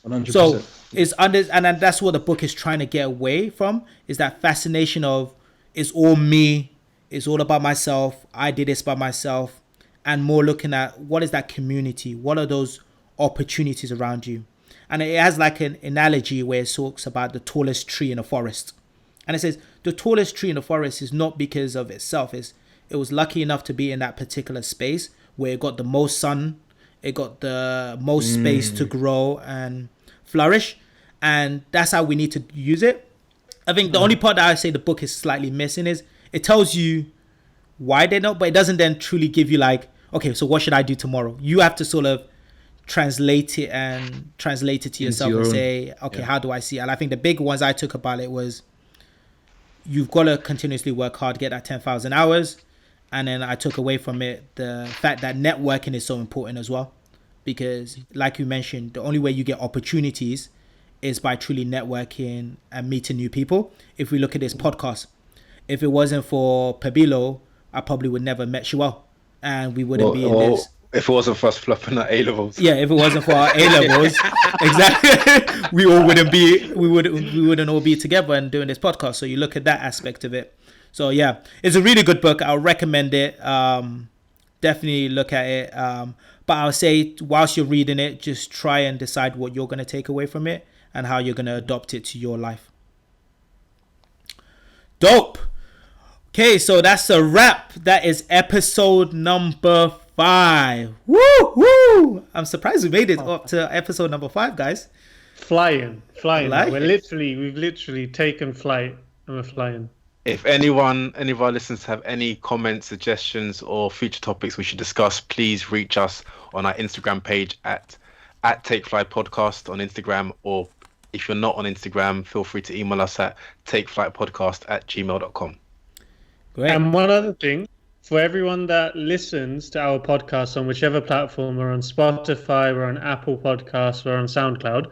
100%. So it's and that's what the book is trying to get away from, is that fascination of it's all me, it's all about myself, I did this by myself, and more looking at what is that community, what are those opportunities around you. And it has like an analogy where it talks about the tallest tree in a forest, and it says the tallest tree in the forest is not because of itself, it was lucky enough to be in that particular space where it got the most sun, it got the most space to grow and flourish, and that's how we need to use it. I think the only part that I say the book is slightly missing is it tells you why they're not, but it doesn't then truly give you like, okay, so what should I do tomorrow? You have to sort of translate it to yourself and say, okay, how do I see it? And I think the big ones I took about it was you've got to continuously work hard, get that 10,000 hours. And then I took away from it the fact that networking is so important as well. Because like you mentioned, the only way you get opportunities is by truly networking and meeting new people. If we look at this podcast, if it wasn't for Pabilo, I probably would never met Shuel, and we wouldn't be in this. If it wasn't for us flopping at A-levels. Yeah, if it wasn't for our A-levels, exactly, we wouldn't all be together and doing this podcast. So you look at that aspect of it. So yeah, it's a really good book. I'll recommend it. Definitely look at it. But I'll say, whilst you're reading it, just try and decide what you're going to take away from it and how you're going to adopt it to your life. Dope. Okay, so that's a wrap. That is episode number 5. Woo! I'm surprised we made it up to episode number 5, guys. Flying. Like we've literally taken flight and we're flying. If any of our listeners have any comments, suggestions, or future topics we should discuss, please reach us on our Instagram page at TakeFlight Podcast on Instagram, or if you're not on Instagram, feel free to email us at takeflightpodcast@gmail.com. Great. And one other thing, for everyone that listens to our podcast on whichever platform, or on Spotify, or on Apple Podcasts, or on SoundCloud,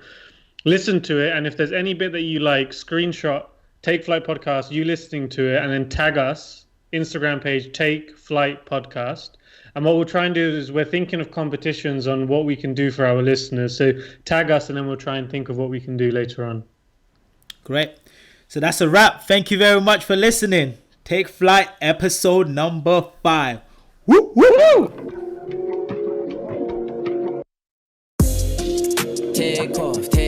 listen to it, and if there's any bit that you like, screenshot Take Flight Podcast, you listening to it, and then tag us, Instagram page, Take Flight Podcast. And what we'll try and do is we're thinking of competitions on what we can do for our listeners. So tag us, and then we'll try and think of what we can do later on. Great. So that's a wrap. Thank you very much for listening. Take Flight, episode number 5. Woo, woo, woo! Take off.